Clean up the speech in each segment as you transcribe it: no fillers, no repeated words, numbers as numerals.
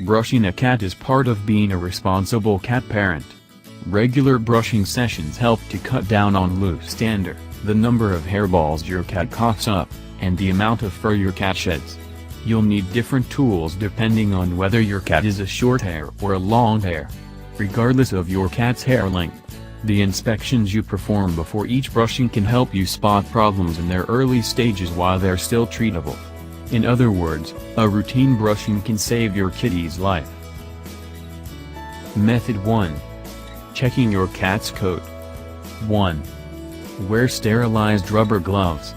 Brushing a cat is part of being a responsible cat parent. Regular brushing sessions help to cut down on loose dander, the number of hairballs your cat coughs up, and the amount of fur your cat sheds. You'll need different tools depending on whether your cat is a short hair or a long hair. Regardless of your cat's hair length, the inspections you perform before each brushing can help you spot problems in their early stages while they're still treatable. In other words, a routine brushing can save your kitty's life. Method 1. Checking your cat's coat. 1. Wear sterilized rubber gloves.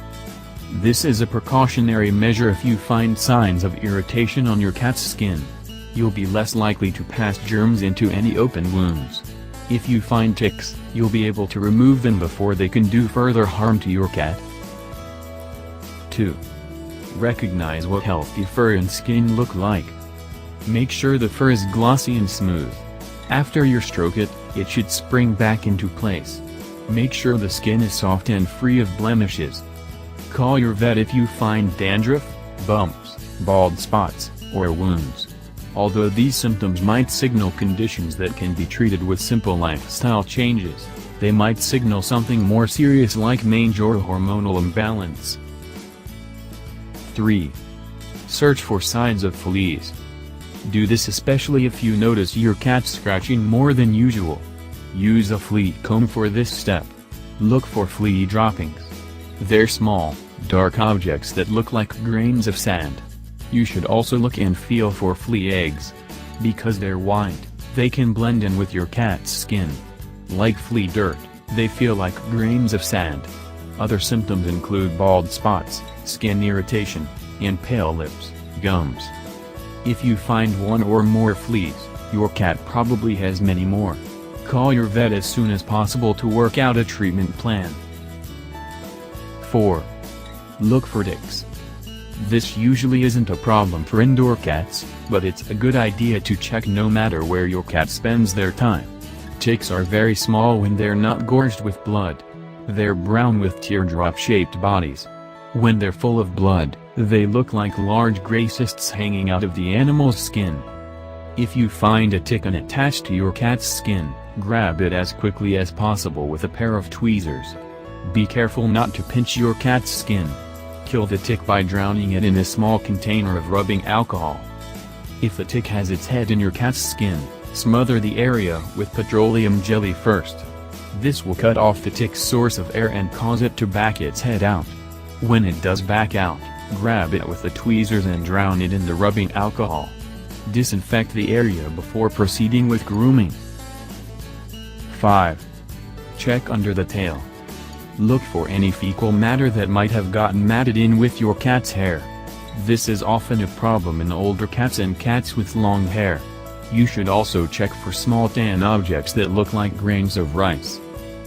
This is a precautionary measure if you find signs of irritation on your cat's skin. You'll be less likely to pass germs into any open wounds. If you find ticks, you'll be able to remove them before they can do further harm to your cat. 2. Recognize what healthy fur and skin look like. Make sure the fur is glossy and smooth. After you stroke it, it should spring back into place. Make sure the skin is soft and free of blemishes. Call your vet if you find dandruff, bumps, bald spots, or wounds. Although these symptoms might signal conditions that can be treated with simple lifestyle changes, they might signal something more serious like mange or hormonal imbalance. 3. Search for signs of fleas. Do this especially if you notice your cat scratching more than usual. Use a flea comb for this step. Look for flea droppings. They're small, dark objects that look like grains of sand. You should also look and feel for flea eggs. Because they're white, they can blend in with your cat's skin. Like flea dirt, they feel like grains of sand. Other symptoms include bald spots, skin irritation, and pale lips, gums. If you find one or more fleas, your cat probably has many more. Call your vet as soon as possible to work out a treatment plan. 4. Look for ticks. This usually isn't a problem for indoor cats, but it's a good idea to check no matter where your cat spends their time. Ticks are very small when they're not gorged with blood. They're brown with teardrop-shaped bodies. When they're full of blood, they look like large gray cysts hanging out of the animal's skin. If you find a tick attached to your cat's skin, grab it as quickly as possible with a pair of tweezers. Be careful not to pinch your cat's skin. Kill the tick by drowning it in a small container of rubbing alcohol. If the tick has its head in your cat's skin, smother the area with petroleum jelly first. This will cut off the tick's source of air and cause it to back its head out. When it does back out, grab it with the tweezers and drown it in the rubbing alcohol. Disinfect the area before proceeding with grooming. 5. Check under the tail. Look for any fecal matter that might have gotten matted in with your cat's hair. This is often a problem in older cats and cats with long hair. You should also check for small tan objects that look like grains of rice.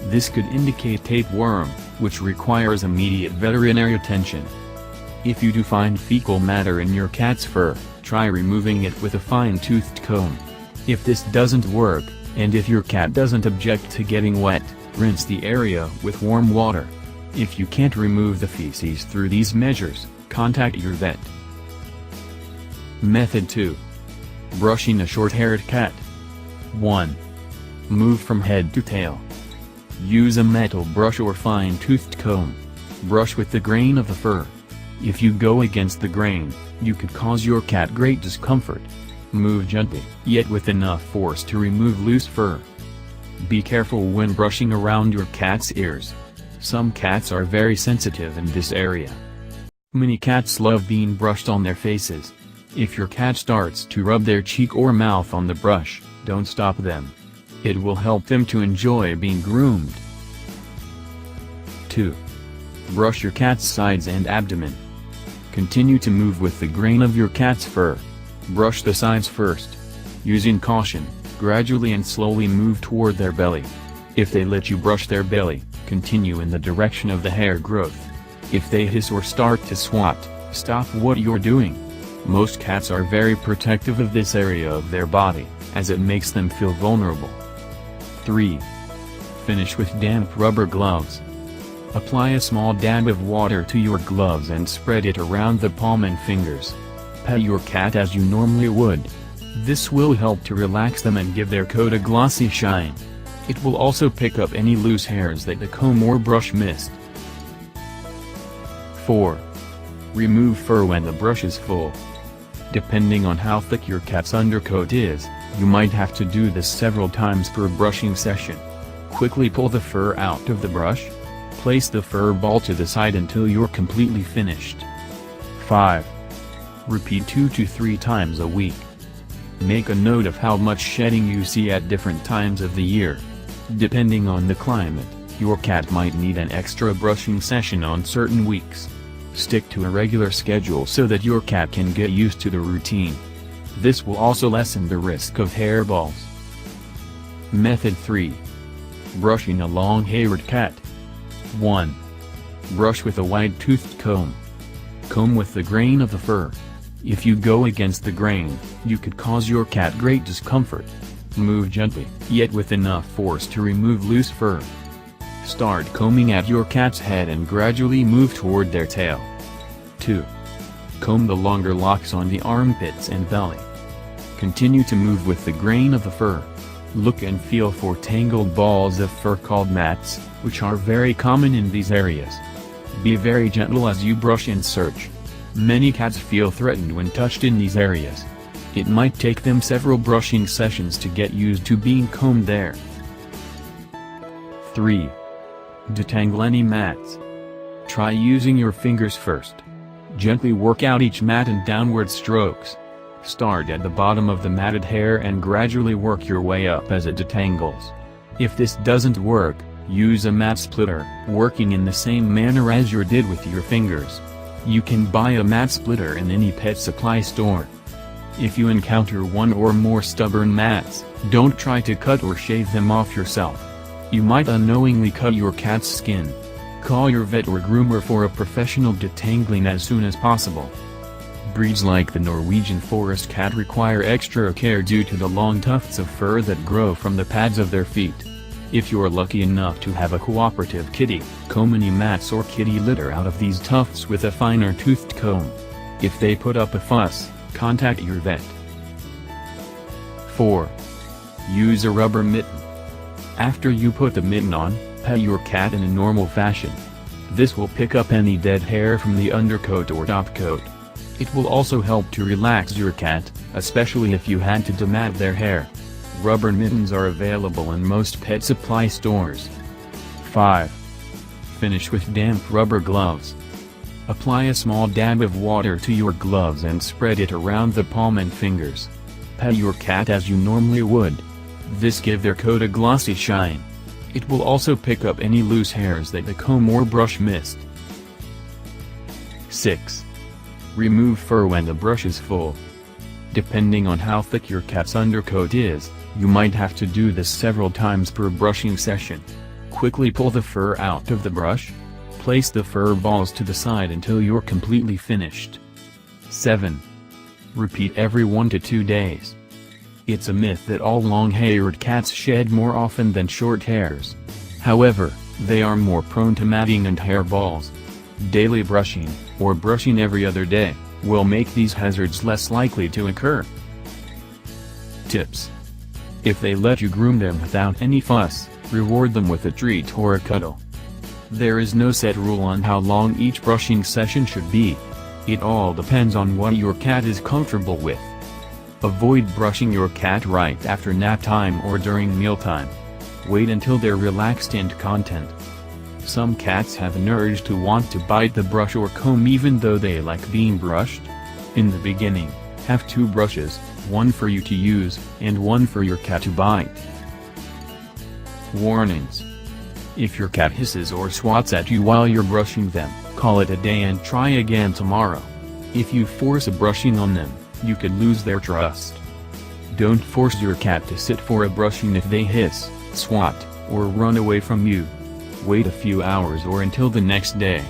This could indicate tapeworm, which requires immediate veterinary attention. If you do find fecal matter in your cat's fur, try removing it with a fine-toothed comb. If this doesn't work, and if your cat doesn't object to getting wet, rinse the area with warm water. If you can't remove the feces through these measures, contact your vet. Method 2. Brushing a short-haired cat. 1. Move from head to tail. Use a metal brush or fine-toothed comb. Brush with the grain of the fur. If you go against the grain, you could cause your cat great discomfort. Move gently, yet with enough force to remove loose fur. Be careful when brushing around your cat's ears. Some cats are very sensitive in this area. Many cats love being brushed on their faces. If your cat starts to rub their cheek or mouth on the brush, don't stop them. It will help them to enjoy being groomed. 2. Brush your cat's sides and abdomen. Continue to move with the grain of your cat's fur. Brush the sides first. Using caution, gradually and slowly move toward their belly. If they let you brush their belly, continue in the direction of the hair growth. If they hiss or start to swat, stop what you're doing. Most cats are very protective of this area of their body, as it makes them feel vulnerable. 3. Finish with damp rubber gloves. Apply a small dab of water to your gloves and spread it around the palm and fingers. Pet your cat as you normally would. This will help to relax them and give their coat a glossy shine. It will also pick up any loose hairs that the comb or brush missed. 4. Remove fur when the brush is full. Depending on how thick your cat's undercoat is, you might have to do this several times per brushing session. Quickly pull the fur out of the brush. Place the fur ball to the side until you're completely finished. 5. Repeat 2 to 3 times a week. Make a note of how much shedding you see at different times of the year. Depending on the climate, your cat might need an extra brushing session on certain weeks. Stick to a regular schedule so that your cat can get used to the routine. This will also lessen the risk of hairballs. Method 3. Brushing a long-haired cat. 1. Brush with a wide-toothed comb. Comb with the grain of the fur. If you go against the grain, you could cause your cat great discomfort. Move gently, yet with enough force to remove loose fur. Start combing at your cat's head and gradually move toward their tail. 2. Comb the longer locks on the armpits and belly. Continue to move with the grain of the fur. Look and feel for tangled balls of fur called mats, which are very common in these areas. Be very gentle as you brush and search. Many cats feel threatened when touched in these areas. It might take them several brushing sessions to get used to being combed there. 3. Detangle any mats. Try using your fingers first. Gently work out each mat in downward strokes. Start at the bottom of the matted hair and gradually work your way up as it detangles. If this doesn't work, use a mat splitter, working in the same manner as you did with your fingers. You can buy a mat splitter in any pet supply store. If you encounter one or more stubborn mats, don't try to cut or shave them off yourself. You might unknowingly cut your cat's skin. Call your vet or groomer for a professional detangling as soon as possible. Breeds like the Norwegian forest cat require extra care due to the long tufts of fur that grow from the pads of their feet. If you're lucky enough to have a cooperative kitty, comb any mats or kitty litter out of these tufts with a finer toothed comb. If they put up a fuss, contact your vet. 4. Use a rubber mitten. After you put the mitten on, pet your cat in a normal fashion. This will pick up any dead hair from the undercoat or top coat. It will also help to relax your cat, especially if you had to demat their hair. Rubber mittens are available in most pet supply stores. 5. Finish with damp rubber gloves. Apply a small dab of water to your gloves and spread it around the palm and fingers. Pet your cat as you normally would. This gives their coat a glossy shine. It will also pick up any loose hairs that the comb or brush missed. 6. Remove fur when the brush is full. Depending on how thick your cat's undercoat is, you might have to do this several times per brushing session. Quickly pull the fur out of the brush. Place the fur balls to the side until you're completely finished. 7. Repeat every 1 to 2 days. It's a myth that all long-haired cats shed more often than short hairs. However, they are more prone to matting and hairballs. Daily brushing, or brushing every other day, will make these hazards less likely to occur. Tips. If they let you groom them without any fuss, reward them with a treat or a cuddle. There is no set rule on how long each brushing session should be. It all depends on what your cat is comfortable with. Avoid brushing your cat right after nap time or during mealtime. Wait until they're relaxed and content. Some cats have an urge to want to bite the brush or comb even though they like being brushed. In the beginning, have 2 brushes, one for you to use, and one for your cat to bite. Warnings. If your cat hisses or swats at you while you're brushing them, call it a day and try again tomorrow. If you force a brushing on them, you could lose their trust. Don't force your cat to sit for a brushing if they hiss, swat, or run away from you. Wait a few hours or until the next day.